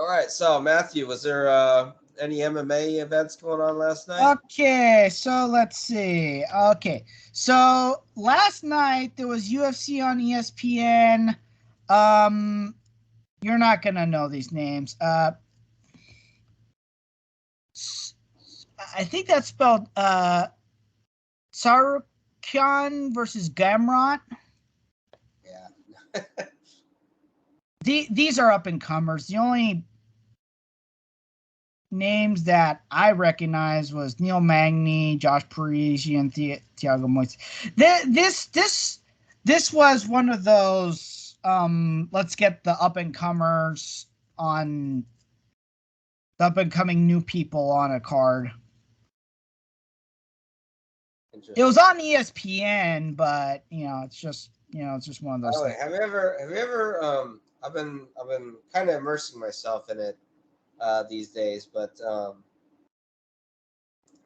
All right, so Matthew, was there any MMA events going on last night? Okay, so let's see. Okay, so last night there was UFC on ESPN. You're not gonna know these names. I think that's spelled Sarukyan versus Gamrot. Yeah. These are up and comers. The only names that I recognize was Neil Magny, Josh Parisi, and Thiago Moises. This was one of those let's get the up and comers on the up and coming new people on a card. It was on ESPN, but it's just one of those. By the way, have you ever I've been kind of immersing myself in it these days, but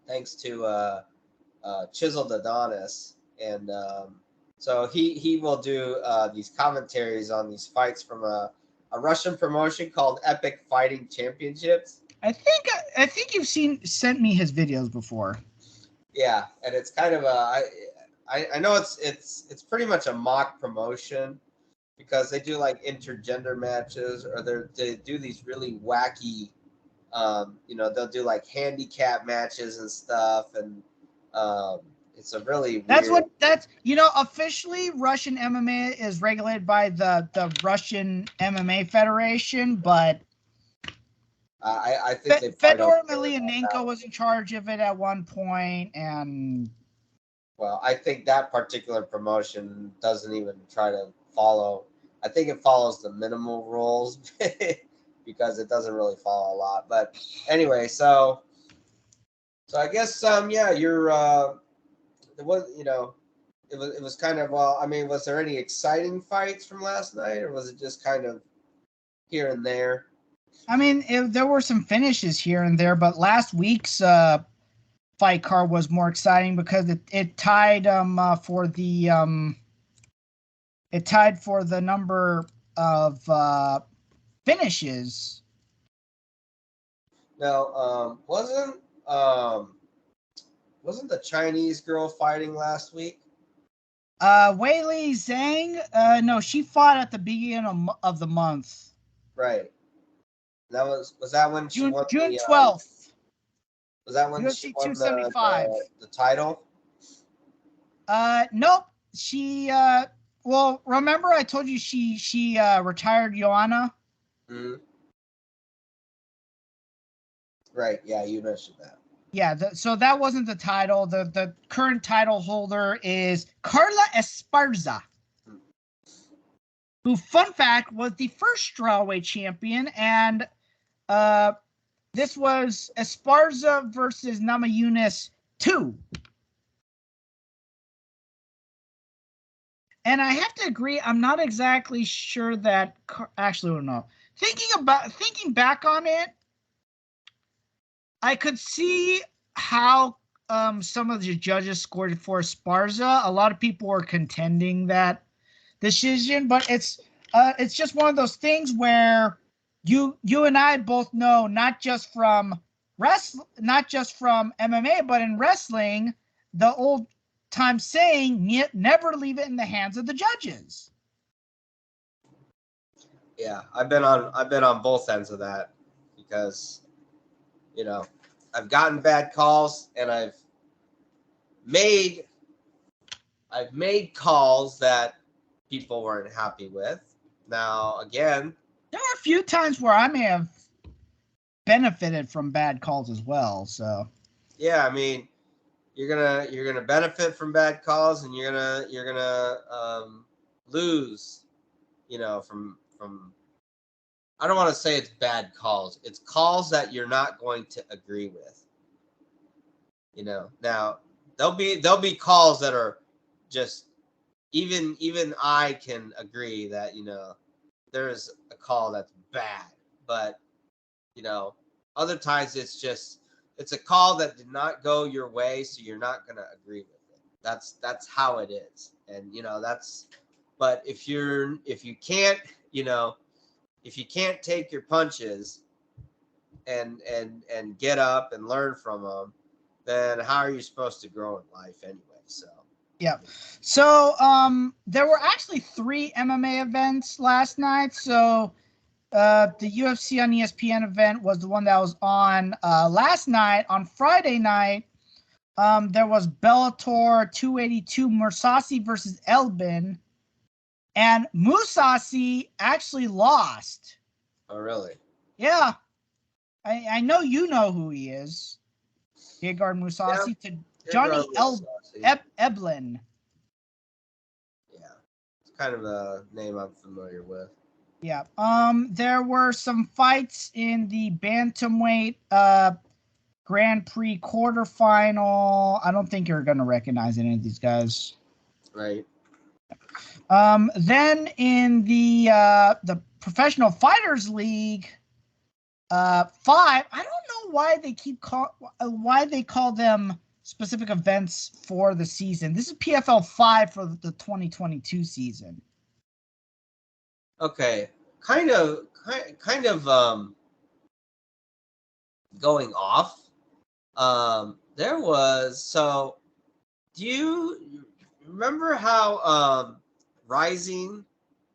thanks to Chiseled Adonis, and so he will do these commentaries on these fights from a Russian promotion called Epic Fighting Championships. I think you've sent me his videos before. Yeah, and it's kind of I know it's pretty much a mock promotion because they do like intergender matches, or they do these really wacky, they'll do like handicap matches and stuff, and it's a really weird. Officially Russian MMA is regulated by the Russian MMA Federation, but I think Fedor Emelianenko was in charge of it at one point, and well, I think that particular promotion doesn't even try to follow. I think it follows the minimal rules because it doesn't really follow a lot. But anyway, so I guess you're it was kind of was there any exciting fights from last night, or was it just kind of here and there? I mean, there were some finishes here and there, but last week's fight card was more exciting because it tied for the number of finishes. Now, wasn't the Chinese girl fighting last weik? Weili Zhang? No, she fought at the beginning of the month. Right. That was that when she won June 12th. Was that when UFC she won 275. the title? Nope. She well, remember I told you she retired Joanna? Mm-hmm. Right. Yeah, you mentioned that. Yeah, so that wasn't the title. The current title holder is Carla Esparza, who, fun fact, was the first strawweight champion, and this was Esparza versus Namajunas 2. And I have to agree, I'm not exactly sure that actually no. Thinking back on it, I could see how some of the judges scored it for Esparza. A lot of people were contending that decision, but it's just one of those things where you and I both know, not just from MMA, but in wrestling, the old time saying, never leave it in the hands of the judges. Yeah, I've been on both ends of that because I've gotten bad calls, and I've made calls that people weren't happy with. Now, again, there are a few times where I may have benefited from bad calls as well. So yeah, I mean, you're gonna benefit from bad calls, and you're gonna lose, from. I don't want to say it's bad calls. It's calls that you're not going to agree with. Now there'll be calls that are just even I can agree that there's a call that's bad, but other times it's a call that did not go your way, so you're not going to agree with it. That's how it is, and but if you can't take your punches, and get up and learn from them, then how are you supposed to grow in life anyway? So yeah. So there were actually 3 MMA events last night. So the UFC on ESPN event was the one that was on last night. On Friday night, there was Bellator 282 Mousasi versus Elbin, and Mousasi actually lost. Oh, really? Yeah, I know you know who he is. Gegard Mousasi to Johnny Eblin. Yeah, it's kind of a name I'm familiar with. Yeah. There were some fights in the bantamweight Grand Prix quarterfinal. I don't think you're gonna recognize any of these guys. Right. Then in the Professional Fighters League, 5. I don't know why they call them specific events for the season. This is PFL 5 for the 2022 season. Okay. Kind of going off. There was, so do you remember how Rising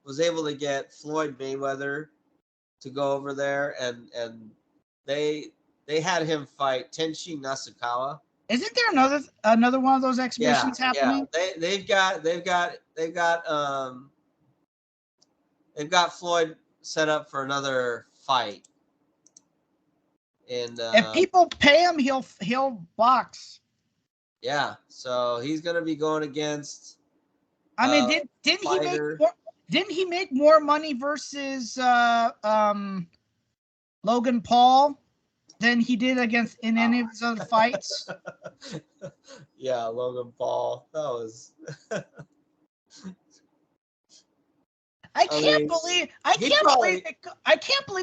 was able to get Floyd Mayweather to go over there, and they had him fight Tenshi Nasukawa? Isn't there another one of those exhibitions happening? Yeah. They've got Floyd set up for another fight. And if people pay him, he'll box. Yeah, so he's gonna be going against. I mean, didn't he make more money versus Logan Paul than he did against in any of his other fights? Yeah, Logan Paul. That was. I can't believe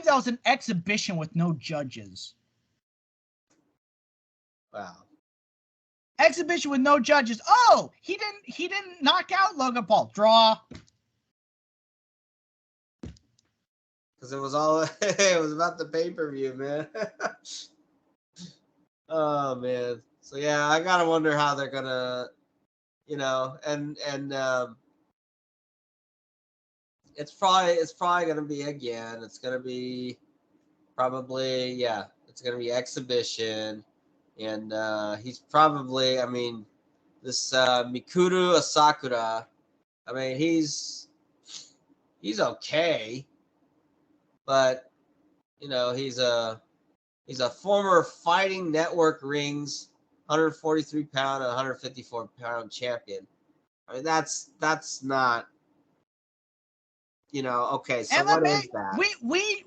that was an exhibition with no judges. Wow. Exhibition with no judges. Oh, he didn't knock out Logan Paul. Draw. Because it was about the pay-per-view, man. Oh man. So yeah, I gotta wonder how they're gonna, and it's probably gonna be again. It's gonna be probably, yeah. It's gonna be exhibition, and he's probably. I mean, this Mikuru Asakura. I mean, he's okay, but he's a former Fighting Network Rings 143-pound and 154-pound champion. I mean, that's not, okay. So MMA, what is that?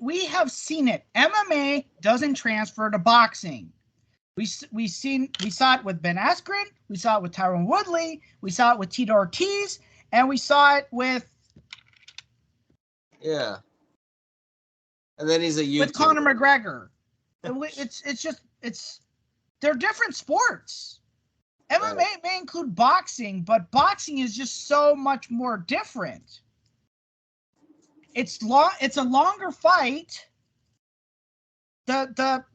We have seen it. MMA doesn't transfer to boxing. We saw it with Ben Askren. We saw it with Tyron Woodley. We saw it with Tito Ortiz, and we saw it with. Yeah. And then he's a YouTuber. With Conor McGregor. They're different sports. MMA may include boxing, but boxing is just so much more different. It's a longer fight. It's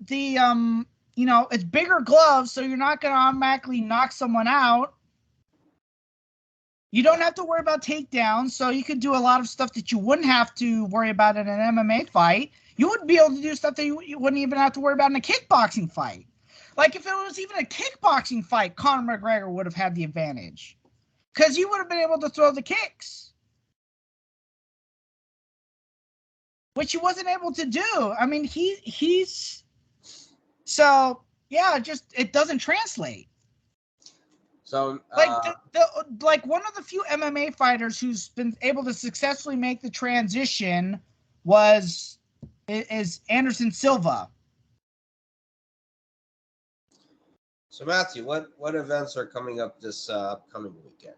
bigger gloves, so you're not going to automatically knock someone out. You don't have to worry about takedowns, so you could do a lot of stuff that you wouldn't have to worry about in an MMA fight. You would be able to do stuff that you wouldn't even have to worry about in a kickboxing fight. Like, if it was even a kickboxing fight, Conor McGregor would have had the advantage. Because he would have been able to throw the kicks. Which he wasn't able to do. I mean, he's... So, yeah, it doesn't translate. So, like one of the few MMA fighters who's been able to successfully make the transition is Anderson Silva. So Matthew, what events are coming up this upcoming weekend?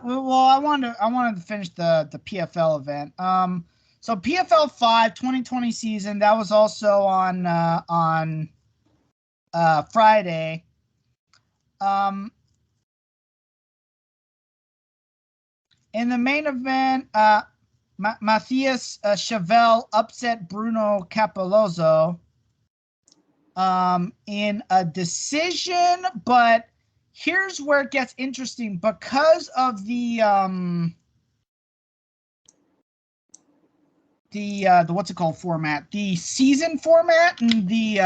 Well, I wanted to finish the PFL event. So PFL 5 2020 season, that was also on Friday. In the main event, Matthias Chauvel upset Bruno Capelozzo. in a decision, but here's where it gets interesting because of the what's it called format, the season format, and the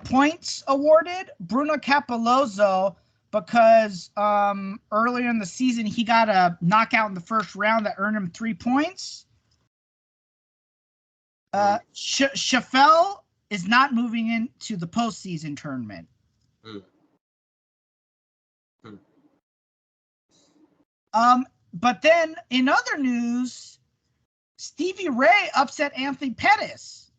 points awarded. Bruno Capelozzo, because earlier in the season he got a knockout in the first round that earned him 3 points. Scheffel is not moving into the postseason tournament. But then in other news, Stevie Ray upset Anthony Pettis.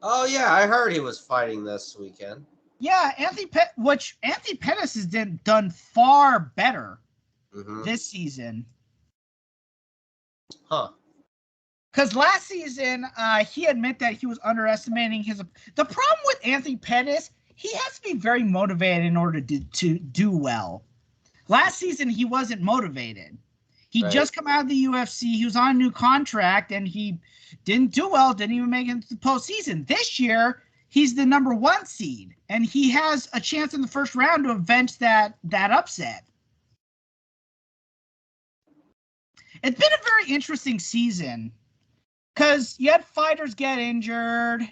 Oh yeah, I heard he was fighting this weekend. Yeah, Anthony Pettis has done far better this season. Huh. Because last season, he admitted that he was underestimating his. The problem with Anthony Pettis, he has to be very motivated in order to do well. Last season, he wasn't motivated. He just come out of the UFC. He was on a new contract, and he didn't do well, didn't even make it into the postseason. This year, he's the number 1 seed, and he has a chance in the first round to avenge that upset. It's been a very interesting season because you had fighters get injured.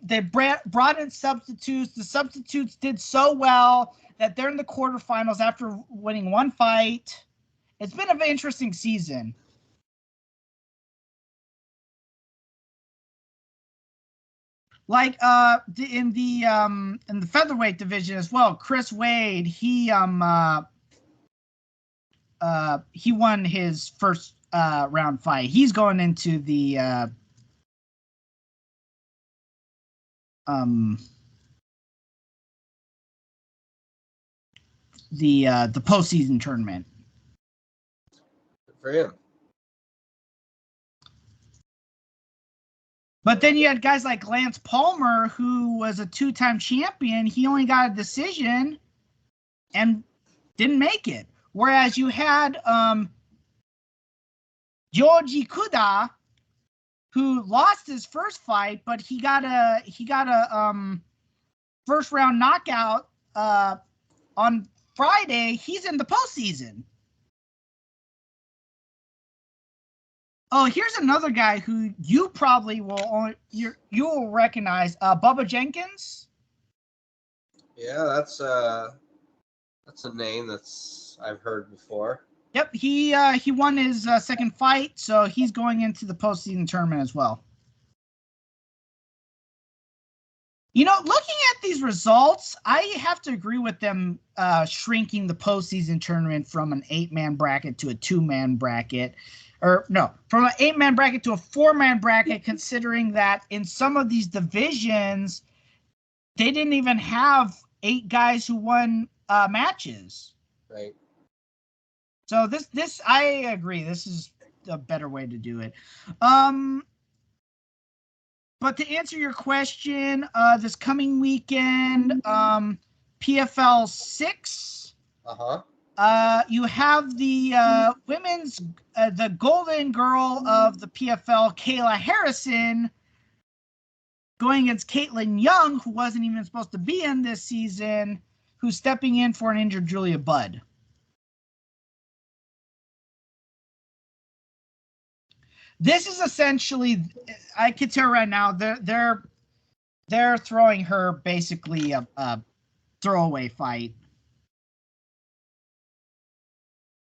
They brought in substitutes. The substitutes did so well that they're in the quarterfinals after winning 1 fight. It's been an interesting season. Like in the featherweight division as well, Chris Wade, he won his first round fight. He's going into the postseason tournament. Good for him. But then you had guys like Lance Palmer, who was a 2-time champion. He only got a decision and didn't make it. Whereas you had Georgi Kuda, who lost his first fight, but he got a first round knockout on Friday. He's in the postseason. Oh, here's another guy who you probably you will recognize, Bubba Jenkins. Yeah, that's a name I've heard before. Yep, he won his second fight, so he's going into the postseason tournament as well. You know, looking at these results, I have to agree with them shrinking the postseason tournament from an 8-man bracket to a 2-man bracket. Or no, from an 8-man bracket to a 4-man bracket, considering that in some of these divisions, they didn't even have 8 guys who won matches. Right. So this I agree. This is a better way to do it. But to answer your question, this coming weekend, PFL 6. You have the women's, the golden girl of the PFL, Kayla Harrison, going against Caitlin Young, who wasn't even supposed to be in this season, who's stepping in for an injured Julia Budd. This is essentially, I can tell right now, they're throwing her basically a throwaway fight.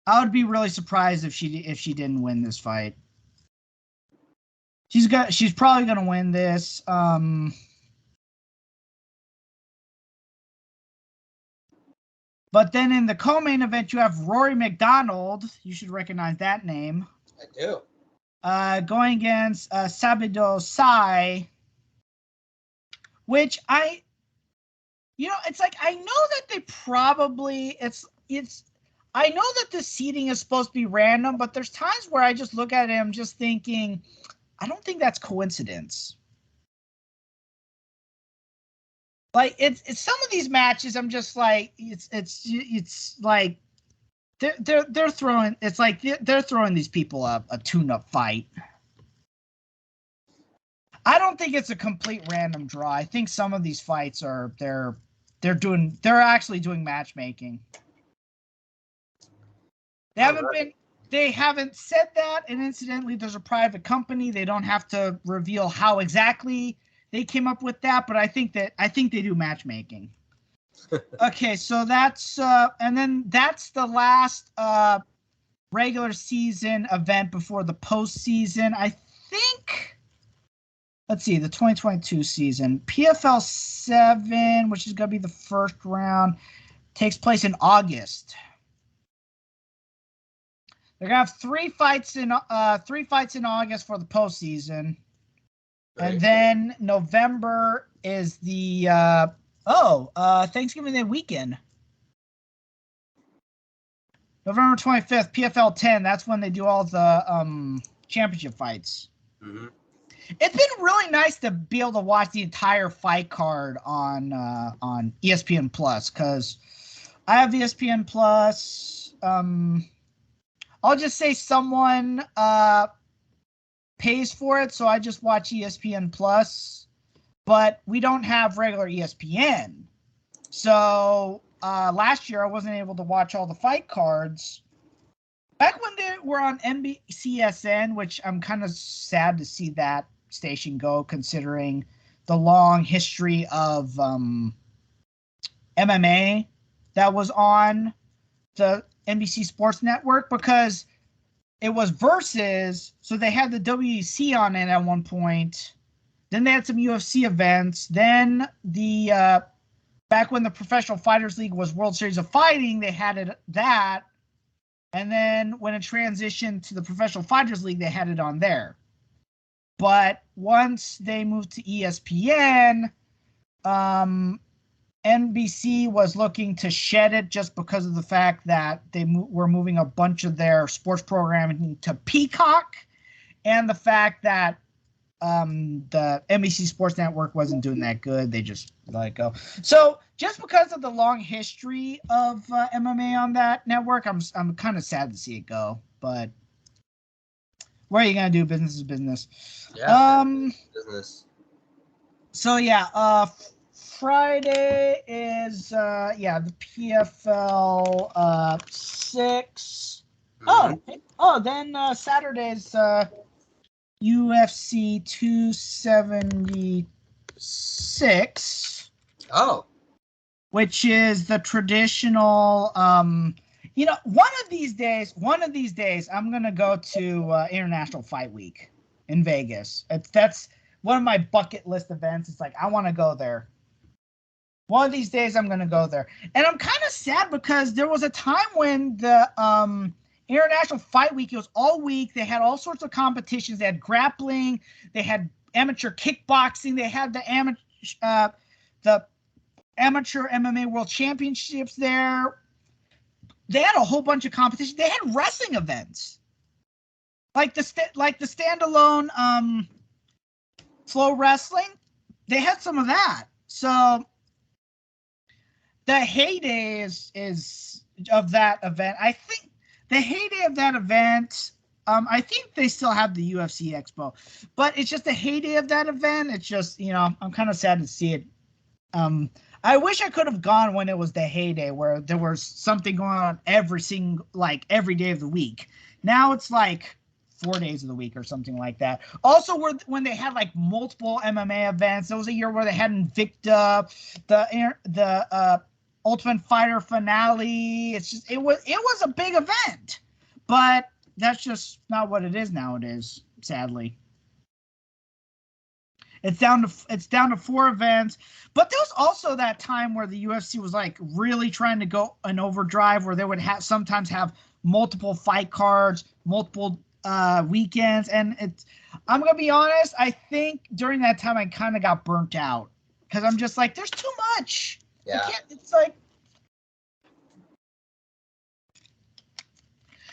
I would be really surprised if she didn't win this fight. She's probably gonna win this. But then in the co-main event, you have Rory McDonald. You should recognize that name. I do. Going against Sabido Sai, which it's like, I know that they probably, I know that the seeding is supposed to be random, but there's times where I just look at it and I'm just thinking, I don't think that's coincidence. Like, it's some of these matches, I'm just like, it's like, they're throwing, it's like they're throwing these people a tune-up fight. don't think it's a complete random draw. I think some of these fights are they're actually doing matchmaking. They haven't said that, and incidentally, there's a private company. They don't have to reveal how exactly they came up with that, but I think they do matchmaking. Okay, so that's and then that's the last regular season event before the postseason. I think. Let's see, the 2022 season. PFL 7, which is going to be the first round, takes place in August. They're going to have three fights in August for the postseason. Right. And then November is the Thanksgiving Day weekend. November 25th, PFL 10, that's when they do all the championship fights. Mm-hmm. It's been really nice to be able to watch the entire fight card on ESPN Plus, because I have ESPN Plus. I'll just say someone pays for it, so I just watch ESPN Plus, but we don't have regular ESPN. So last year I wasn't able to watch all the fight cards. Back when they were on NBCSN, which I'm kind of sad to see that station go, considering the long history of MMA that was on the NBC Sports Network, because it was Versus, so they had the WEC on it at one point. Then they had some UFC events. Then the back when the Professional Fighters League was World Series of Fighting, they had that. And then when it transitioned to the Professional Fighters League, they had it on there. But once they moved to ESPN, NBC was looking to shed it just because of the fact that they were moving a bunch of their sports programming to Peacock, and the fact that the NBC Sports Network wasn't doing that good. They just let it go. So just because of the long history of MMA on that network, I'm kind of sad to see it go. But what are you gonna do? Business is business. Yeah, business. So yeah, Friday is the PFL 6. Mm-hmm. Then Saturday's UFC 276. Oh. Which is the traditional one of these days I'm going to go to International Fight Week in Vegas. That's one of my bucket list events. It's like I want to go there. One of these days I'm going to go there. And I'm kind of sad because there was a time when the International Fight Week, it was all week. They had all sorts of competitions. They had grappling. They had amateur kickboxing. They had the amateur MMA World Championships there. They had a whole bunch of competitions. They had wrestling events, like the standalone Flow Wrestling. They had some of that. So the heyday is of that event. I think the heyday of that event, I think they still have the UFC Expo, but it's just the heyday of that event. It's just, I'm kind of sad to see it. I wish I could have gone when it was the heyday, where there was something going on every day of the week. Now it's like 4 days of the week or something like that. Also, when they had like multiple MMA events, there was a year where they had Invicta, the Ultimate Fighter finale. It's just it was a big event, but that's just not what it is nowadays. Sadly, it's down to 4 events. But there was also that time where the UFC was like really trying to go an overdrive, where they would sometimes have multiple fight cards, multiple weekends, and I'm gonna be honest. I think during that time I kind of got burnt out because I'm just like, there's too much. Yeah. It's like,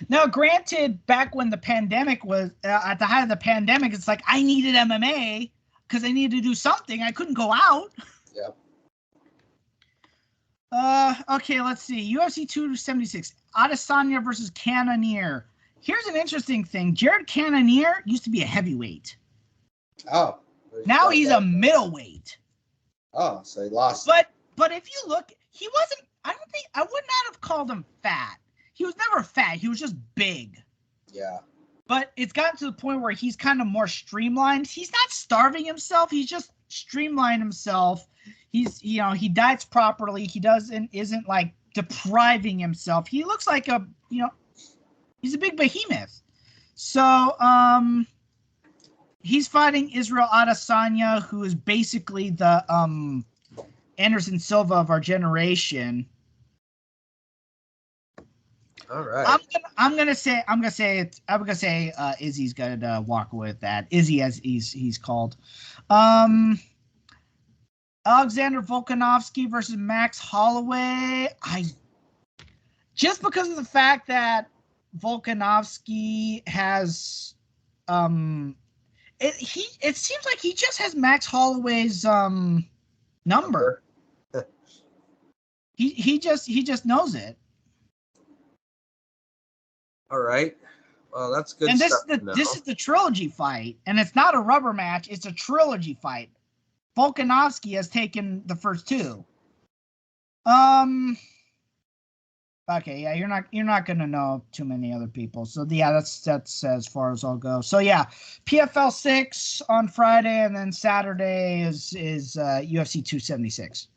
now, granted, back when the pandemic was at the height of the pandemic, it's like I needed MMA because I needed to do something. I couldn't go out. Yeah. Okay, let's see. UFC 276, Adesanya versus Cannonier. Here's an interesting thing. Jared Cannonier used to be a heavyweight. Oh, Now he's a middleweight. Oh, so he lost. But if you look, he wasn't. I would not have called him fat. He was never fat. He was just big. Yeah. But it's gotten to the point where he's kind of more streamlined. He's not starving himself. He's just streamlined himself. He diets properly. He isn't like depriving himself. He looks like he's a big behemoth. So, he's fighting Israel Adesanya, who is basically the Anderson Silva of our generation. All right. I'm gonna say Izzy's gonna walk away with that. Izzy, as he's called. Alexander Volkanovski versus Max Holloway. Just because of the fact that Volkanovski has it seems like he just has Max Holloway's number. he just knows it. All right. Well, that's good. And this is the trilogy fight, and it's not a rubber match. It's a trilogy fight. Volkanovski has taken the first two. Okay, yeah, you're not gonna know too many other people. So yeah, that's as far as I'll go. So yeah, PFL 6 on Friday, and then Saturday is UFC 276.